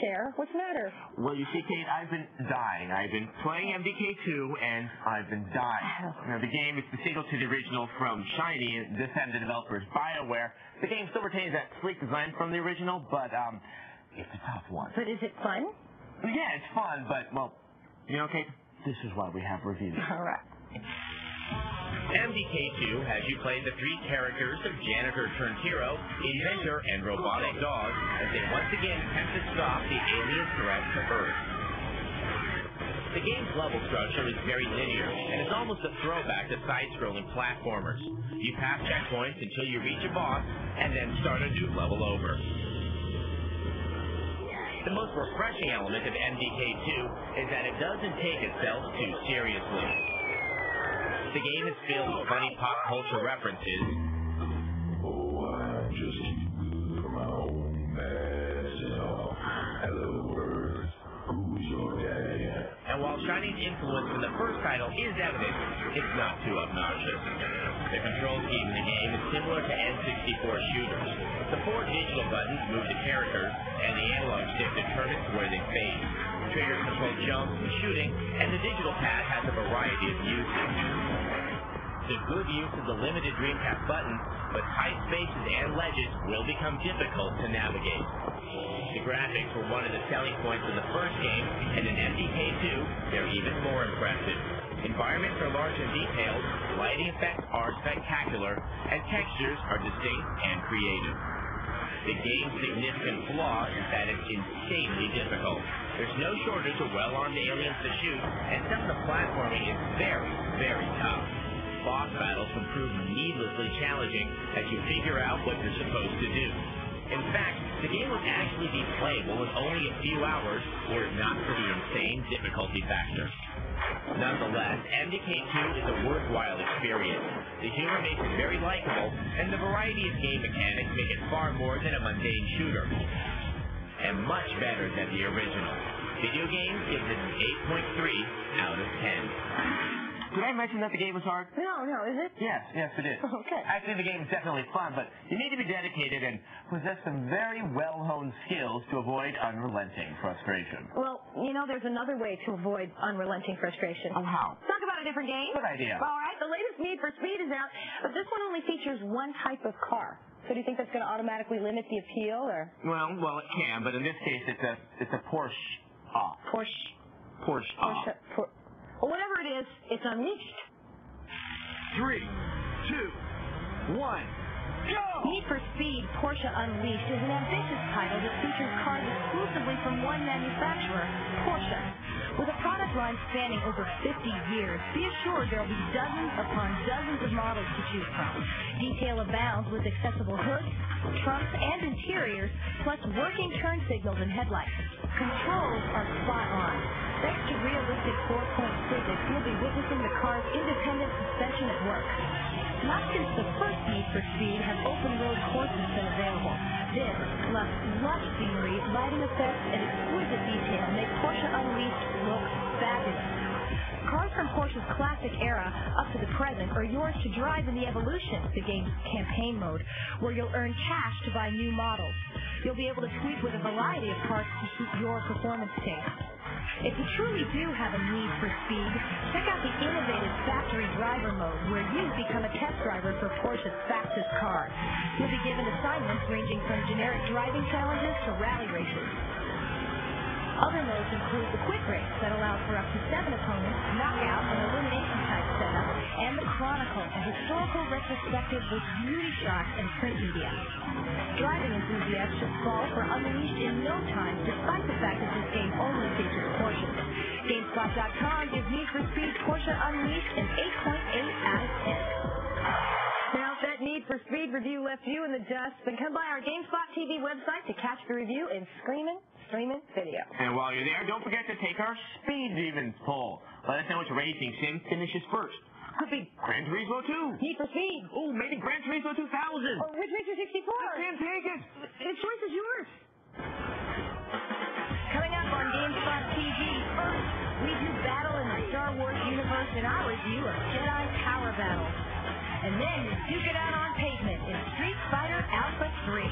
care. What's the matter? Well, you see, Kate, I've been dying. I've been playing MDK2, and I've been dying. Now, the game is the sequel to the original from Shiny, and this time the developer is BioWare. The game still retains that sleek design from the original, but it's a tough one. But is it fun? Yeah, it's fun, but, well, you know, Kate, this is why we have reviews. All right. MDK2 has you play the three characters of janitor turned hero, inventor, and robotic dog as they once again attempt to stop the alien threat to Earth. The game's level structure is very linear and is almost a throwback to side-scrolling platformers. You pass checkpoints until you reach a boss and then start a new level over. The most refreshing element of MDK2 is that it doesn't take itself too seriously. The game is filled with funny pop culture references. Oh, I'm just from my own myself. Hello, Earth. Who's your daddy? And while Shiny's influence from the first title is evident, it's not too obnoxious. The control scheme in the game is similar to N64 shooters. The 4 digital buttons move the characters, and the analog stick determines where they face. Triggers control jumps and shooting, and the digital pad has a variety of uses. The good use of the limited Dreamcast button, but tight spaces and ledges will become difficult to navigate. The graphics were one of the selling points of the first game, and in MDK2, they're even more impressive. Environments are large and detailed, lighting effects are spectacular, and textures are distinct and creative. The game's significant flaw is that it's insanely difficult. There's no shortage of well-armed aliens to shoot, and some of the platforming is very, very tough. Boss battles can prove needlessly challenging as you figure out what you're supposed to do. In fact, the game would actually be playable in only a few hours were it not for the insane difficulty factor. Nonetheless, MDK2 is a worthwhile experience. The humor makes it very likable, and the variety of game mechanics make it far more than a mundane shooter. And much better than the original. Video Games gives it an 8.3 out of 10. Did I mention that the game was hard? No, is it? Yes, it is. Okay. Actually, the game is definitely fun, but you need to be dedicated and possess some very well-honed skills to avoid unrelenting frustration. Well, you know, there's another way to avoid unrelenting frustration. Oh, how? Talk about a different game. Good idea. All right, the latest Need for Speed is out, but this one only features one type of car. So do you think that's going to automatically limit the appeal, or? Well, it can, but in this case, it's a Porsche. Porsche. Well, whatever it is, it's unleashed. 3, 2, 1, go! Need for Speed Porsche Unleashed is an ambitious title that features cars exclusively from one manufacturer, Porsche. With a product line spanning over 50 years, be assured there will be dozens upon dozens of models to choose from. Detail abounds with accessible hoods, trunks, and interiors, plus working turn signals and headlights. Controls are spot on. Thanks to realistic 4-point physics, you'll be witnessing the car's independent suspension at work. Not since the first Need for Speed have open-road courses been available. This, plus lush scenery, lighting effects, and exquisite detail make Porsche Unleashed look fabulous. Cars from Porsche's classic era up to the present are yours to drive in the Evolution, the game's campaign mode, where you'll earn cash to buy new models. You'll be able to tweak with a variety of parts to suit your performance taste. If you truly do have a need for speed, check out the innovative Factory Driver mode, where you become a test driver for Porsche's fastest cars. You'll be given assignments ranging from generic driving challenges to rally races. Other modes include the Quick Race that allows for up to 7 opponents, knockout and elimination type setup, and the Chronicle, a historical retrospective with beauty shots and print media. Driving enthusiasts should fall for Unleashed in no time, despite the fact that this game only features Porsche. GameSpot.com gives Need for Speed Porsche Unleashed an 8.8 out of 10. Now, if that Need for Speed review left you in the dust, then come by our GameSpot TV website to catch the review in streaming video. And while you're there, don't forget to take our Speed Demons poll. Let us know which racing sim finishes first. Could be Gran Turismo 2. Need for Speed. Oh, maybe Gran Turismo 2000. Or Ridge Racer 64. I can't take it. The choice is yours. Coming up on GameSpot TV, first, we do battle in the Star Wars universe in our review of Jedi Power Battles. And then we duke it out on pavement in Street Fighter Alpha 3.